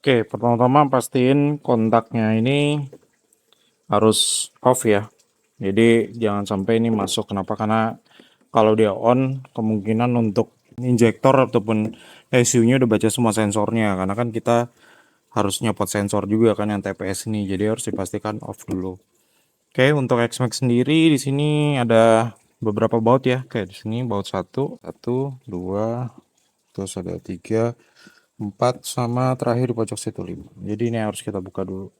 Oke, pertama-tama pastiin kontaknya ini harus off ya. Jadi jangan sampai ini masuk. Kenapa? Karena kalau dia on, kemungkinan untuk injektor ataupun ECU-nya udah baca semua sensornya. Karena kan kita harus nyopot sensor juga kan yang TPS ini. Jadi harus dipastikan off dulu. Oke, untuk XMAX sendiri di sini ada beberapa baut ya. Kayak di sini baut satu, dua, terus ada 3, 4, sama terakhir di pojok situ 5. Jadi ini harus kita buka dulu.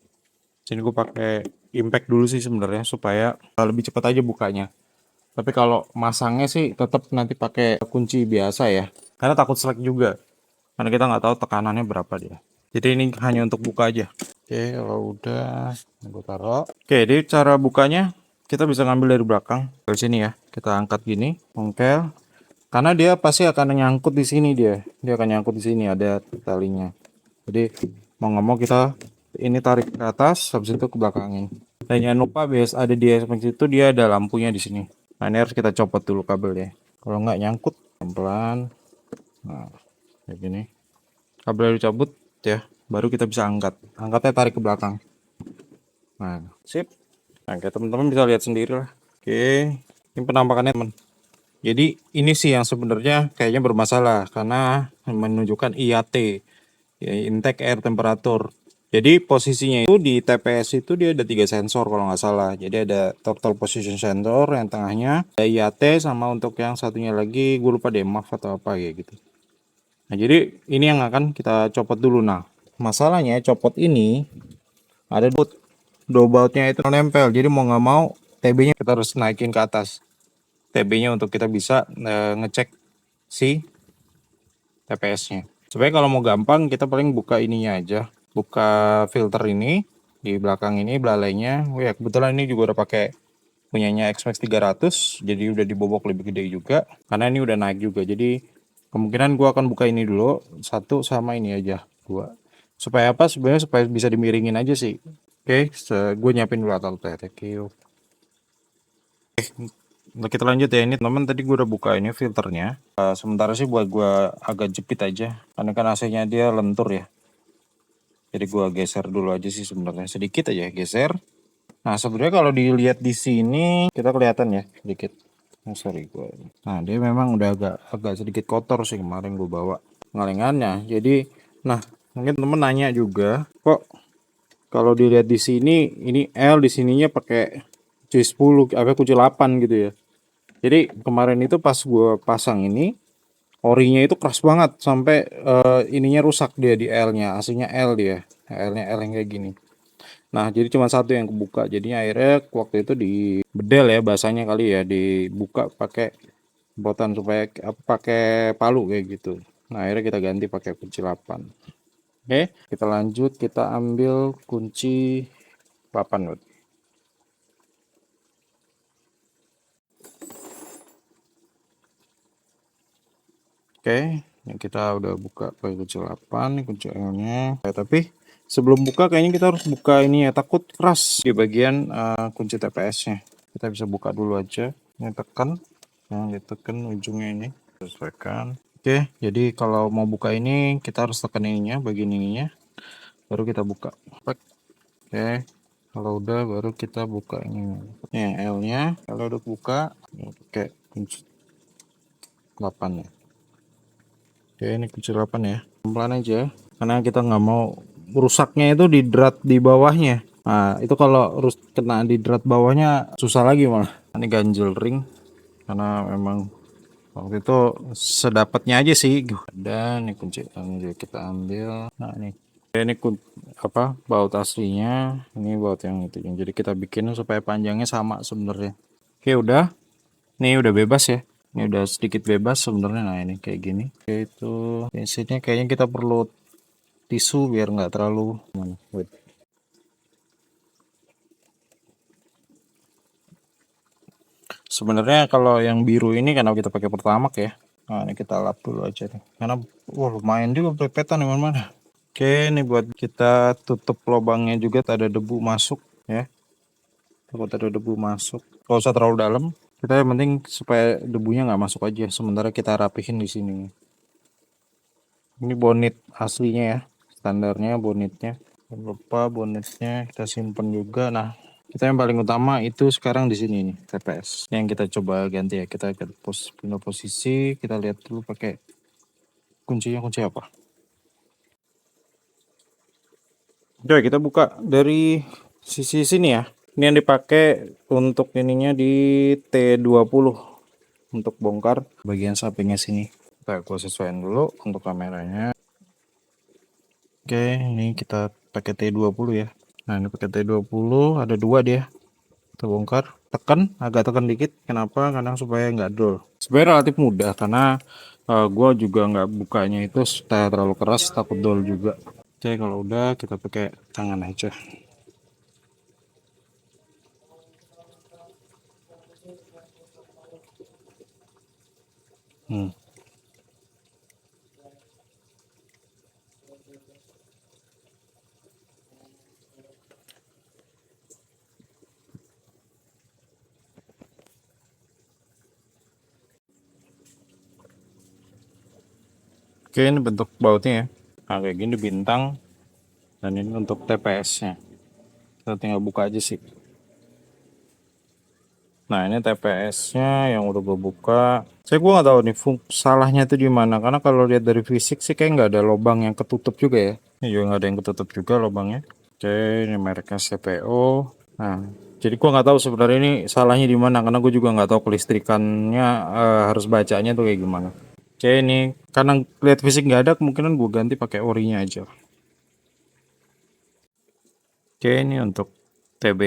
Sini gue pakai impact dulu sih sebenarnya supaya lebih cepat aja bukanya. Tapi kalau masangnya sih tetap nanti pakai kunci biasa ya. Karena takut selek juga. Karena kita nggak tahu tekanannya berapa dia. Jadi ini hanya untuk buka aja. Oke, kalau udah gue taruh. Oke, jadi cara bukanya kita bisa ngambil dari belakang. Dari sini ya. Kita angkat gini, ongkel. Karena dia pasti akan nyangkut di sini dia. Dia akan nyangkut di sini ada talinya. Jadi mau nggak mau kita ini tarik ke atas, habis itu ke belakangin. Dan jangan lupa bias ada di SMAX itu dia ada lampunya di sini. Nah ini harus kita copot dulu kabelnya. Kalau nggak nyangkut pelan-pelan. Nah kayak gini. Kabelnya dicabut ya, baru kita bisa angkat. Angkatnya tarik ke belakang. Nah sip. Nah kayak teman-teman bisa lihat sendiri lah. Oke, ini penampakannya teman. Jadi ini sih yang sebenarnya kayaknya bermasalah karena menunjukkan IAT, ya, intake air temperature. Jadi posisinya itu di TPS itu dia ada 3 sensor kalau nggak salah. Jadi ada total position sensor yang tengahnya, ada IAT, sama untuk yang satunya lagi gue lupa deh, MAF atau apa ya gitu. Nah jadi ini yang akan kita copot dulu. Nah masalahnya copot ini ada dua bautnya itu nempel. Jadi mau nggak mau TB-nya kita harus naikin ke atas. TB-nya untuk kita bisa ngecek si TPS-nya. Supaya kalau mau gampang kita paling buka ininya aja, buka filter ini di belakang ini belalainya. Oh ya kebetulan ini juga udah pakai punyanya XMAX 300, jadi udah dibobok lebih gede juga. Karena ini udah naik juga, jadi kemungkinan gua akan buka ini dulu satu sama ini aja dua. Supaya apa? Sebenarnya supaya bisa dimiringin aja sih. Oke, gue nyiapin dulu alat teh. Thank you. Nah, kita lanjut ya. Ini teman tadi gue udah buka ini filternya. Sementara sih buat gue agak jepit aja karena kan AC-nya dia lentur ya. Jadi gue geser dulu aja sih sebenarnya, sedikit aja geser. Nah sebenarnya kalau dilihat di sini kita kelihatan ya sedikit. Oh, sorry gue. Nah dia memang udah agak sedikit kotor sih kemarin gue bawa ngalengannya. Jadi nah mungkin temen nanya juga kok kalau dilihat di sini ini L di sininya pakai C10 apa kunci 8 gitu ya. Jadi kemarin itu pas gue pasang ini orinya itu keras banget sampai ininya rusak dia di L-nya, aslinya L dia, L-nya L yang kayak gini. Nah jadi cuma satu yang kebuka, jadinya akhirnya waktu itu di bedel ya bahasanya kali ya, dibuka pakai botan supaya pakai palu kayak gitu. Nah akhirnya kita ganti pakai kunci 8. Oke, kita lanjut, kita ambil kunci 8. Oke, yang kita udah buka pakai kunci 8, kunci L-nya. Tapi sebelum buka kayaknya kita harus buka ini ya, takut keras di bagian kunci TPS-nya. Kita bisa buka dulu aja. Ini tekan, yang ditekan ujungnya ini, sesuaikan. Oke, jadi kalau mau buka ini kita harus tekan ininya, bagian ininya, baru kita buka. Oke, kalau udah baru kita buka ini. Nih L-nya, kalau udah buka, oke kunci 8 ya. Oke, ini kunci 8 ya. Pelan aja, karena kita nggak mau rusaknya itu di drat di bawahnya. Nah, itu kalau kena di drat bawahnya susah lagi malah. Ini ganjel ring, karena memang waktu itu sedapatnya aja sih. Dan ini kunci yang kita ambil. Nah, ini apa baut aslinya, ini baut yang itu. Jadi kita bikin supaya panjangnya sama sebenarnya. Oke, udah. Ini udah bebas ya. Ini udah sedikit bebas sebenarnya. Nah ini kayak gini. Oke, itu bensinnya kayaknya kita perlu tisu biar nggak terlalu. Wait. Sebenarnya kalau yang biru ini karena kita pakai Pertamax ya. Nah ini kita lap dulu aja nih. Karena wah lumayan juga plepetan di mana-mana. Oke, ini buat kita tutup lubangnya juga, tak ada debu masuk ya. Takut ada debu masuk. Gak usah terlalu dalam. Kita yang penting supaya debunya nggak masuk aja. Sementara kita rapihin di sini. Ini bonnet aslinya ya, standarnya bonetnya. Jangan lupa bonetnya kita simpan juga. Nah, kita yang paling utama itu sekarang di sini nih, TPS. Yang kita coba ganti ya, kita pindah posisi, kita lihat dulu pakai kuncinya kunci apa. Oke, kita buka dari sisi sini ya. Ini yang dipakai untuk ininya di T20 untuk bongkar bagian sampingnya sini. Aku sesuaiin dulu untuk kameranya. Oke, ini kita pakai T20 ya. Nah, ini pakai T20, ada dua dia. Kita bongkar, tekan, agak tekan dikit. Kenapa? Karena supaya nggak dull. Sebenarnya relatif mudah karena gua juga nggak bukanya itu supaya terlalu keras, takut dull juga. Oke, kalau udah kita pakai tangan aja. Hmm. Oke, ini bentuk bautnya ya. Nah, kayak gini bintang. Dan ini untuk TPS-nya. Kita tinggal buka aja sih. Nah, ini TPS-nya yang udah gue buka. Gue nggak tahu nih salahnya itu di mana. Karena kalau lihat dari fisik sih kayak nggak ada lubang yang ketutup juga ya. Ini juga nggak ada yang ketutup juga lubangnya. Oke, ini mereknya CPO. Nah, jadi gue nggak tahu sebenarnya ini salahnya di mana. Karena gue juga nggak tahu kelistrikannya harus bacanya tuh kayak gimana. Oke, ini karena lihat fisik nggak ada, kemungkinan gue ganti pakai orinya aja. Oke, ini untuk TB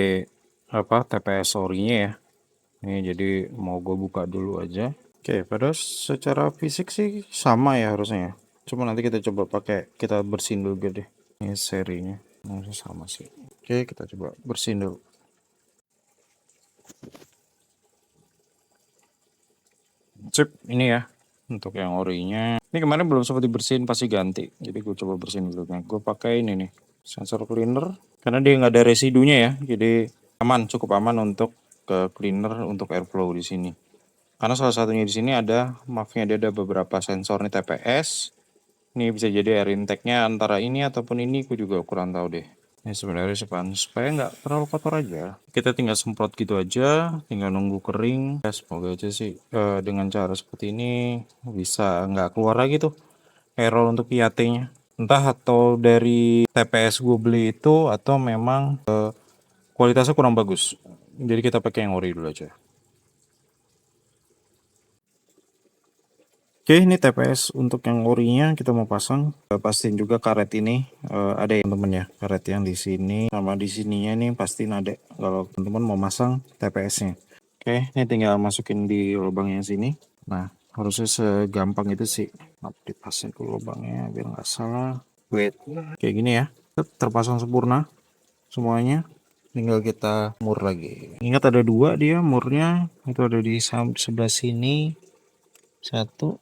TPS orinya ya. Ini jadi mau gue buka dulu aja. Oke, pada secara fisik sih sama ya harusnya ya. Cuma nanti kita coba kita bersihin dulu deh. Ini serinya. Harusnya sama sih. Oke, kita coba bersihin dulu. Sip, ini ya. Untuk yang orinya. Ini kemarin belum sempat dibersihin, pasti ganti. Jadi gue coba bersihin dulu. Nah, gue pakai ini nih. Sensor cleaner. Karena dia nggak ada residunya ya. Jadi aman, cukup aman untuk ke cleaner untuk airflow di sini. Karena salah satunya di sini ada, maafnya dia ada beberapa sensor nih TPS. Ini bisa jadi air intake-nya antara ini ataupun ini, aku juga kurang tahu deh. Ini sebenarnya supaya nggak terlalu kotor aja. Kita tinggal semprot gitu aja, tinggal nunggu kering. Ya, semoga aja sih dengan cara seperti ini bisa nggak keluar lagi tuh error untuk IAT-nya. Entah atau dari TPS gue beli itu atau memang kualitasnya kurang bagus. Jadi kita pakai yang ori dulu aja. Oke, ini TPS untuk yang orinya kita mau pasang. Pastiin juga karet ini ada yang temen ya, karet yang di sini sama di sininya nih pastiin ada kalau teman-teman mau masang TPS-nya. Oke, ini tinggal masukin di lubang yang sini. Nah, harusnya segampang itu sih. Dipasang ke lubangnya biar nggak salah. Wait, kayak gini ya. Terpasang sempurna semuanya. Tinggal kita mur lagi. Ingat ada dua dia murnya, itu ada di sebelah sini. Satu.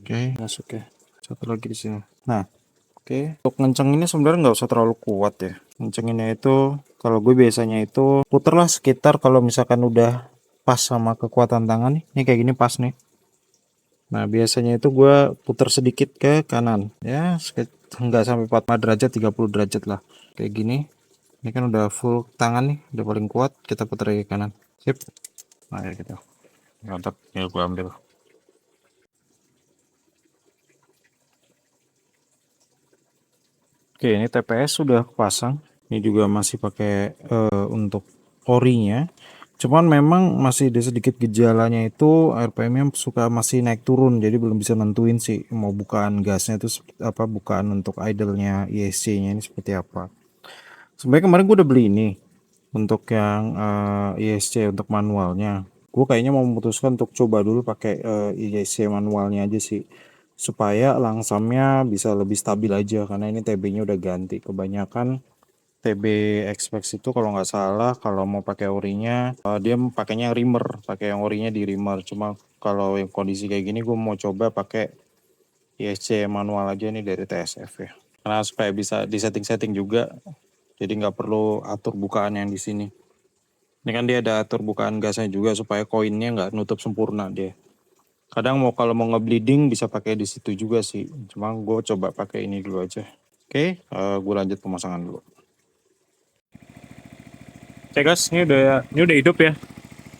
Oke, masuk ya. Satu lagi di sini. Nah, oke. Untuk ngencenginnya sebenarnya nggak usah terlalu kuat ya. Ngencenginnya itu, kalau gue biasanya itu puterlah sekitar kalau misalkan udah pas sama kekuatan tangan nih. Ini kayak gini pas nih. Nah, biasanya itu gue puter sedikit ke kanan. Ya, nggak sampai 45 derajat, 30 derajat lah. Kayak gini. Ini kan udah full tangan nih, udah paling kuat. Kita puter ke kanan. Sip. Nah, ya gitu. Mantap, ya gue ambil. Oke, ini TPS sudah pasang. Ini juga masih pakai untuk orinya. Cuman memang masih ada sedikit gejalanya itu RPM-nya suka masih naik turun. Jadi belum bisa nentuin sih mau bukaan gasnya itu apa, bukaan untuk idle-nya ISC-nya ini seperti apa. Sebenarnya kemarin gue udah beli ini untuk yang ISC untuk manualnya. Gue kayaknya mau memutuskan untuk coba dulu pakai ISC manualnya aja sih, supaya langsamnya bisa lebih stabil aja karena ini TB-nya udah ganti. Kebanyakan TB Expex itu kalau nggak salah kalau mau pakai orinya dia pakainya rimmer, pakai yang orinya di rimmer. Cuma kalau yang kondisi kayak gini gue mau coba pakai ISC manual aja nih dari TSF ya. Karena supaya bisa di setting-setting juga, jadi nggak perlu atur bukaan yang di sini. Ini kan dia ada atur bukaan gasnya juga supaya koinnya nggak nutup sempurna dia. Kadang kalau mau ngebleeding bisa pakai di situ juga sih. Cuma gue coba pakai ini dulu aja. Oke, gue lanjut pemasangan dulu. Oke guys, ini udah hidup ya.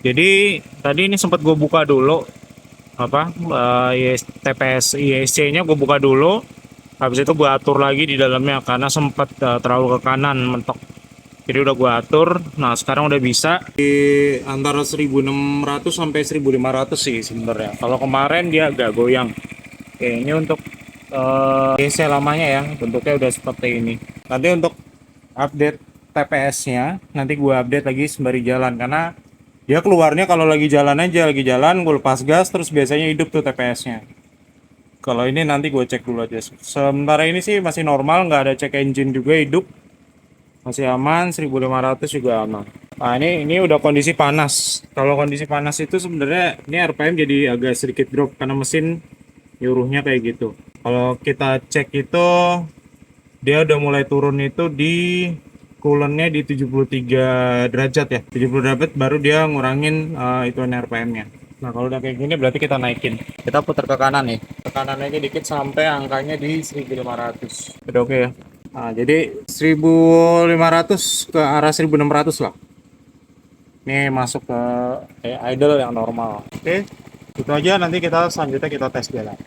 Jadi tadi ini sempat gue buka dulu TPS ISC-nya gue buka dulu. Habis itu gue atur lagi di dalamnya karena sempat terlalu ke kanan mentok. Jadi udah gue atur. Nah, sekarang udah bisa di antara 1600 sampai 1500 sih sebenarnya. Kalau kemarin dia agak goyang. Oke, ini untuk ISC lamanya ya. Bentuknya udah seperti ini. Nanti untuk update TPS-nya nanti gue update lagi sembari jalan karena dia keluarnya kalau lagi jalan aja, lagi jalan gue lepas gas terus biasanya hidup tuh TPS-nya. Kalau ini nanti gue cek dulu aja. Sementara ini sih masih normal, nggak ada cek engine juga hidup. Masih aman, 1500 juga aman. Nah, ini udah kondisi panas. Kalau kondisi panas itu sebenarnya ini RPM jadi agak sedikit drop karena mesin nyuruhnya kayak gitu. Kalau kita cek itu dia udah mulai turun itu di coolant-nya di 73 derajat ya. 70 derajat baru dia ngurangin itu RPM-nya. Nah, kalau udah kayak gini berarti kita naikin. Kita putar ke kanan nih. Tekanan aja dikit sampai angkanya di 1500. Udah oke ya. Nah, jadi 1500 ke arah 1600 lah. Ini masuk ke idle yang normal. Oke. Itu aja, nanti kita selanjutnya kita tes jalan.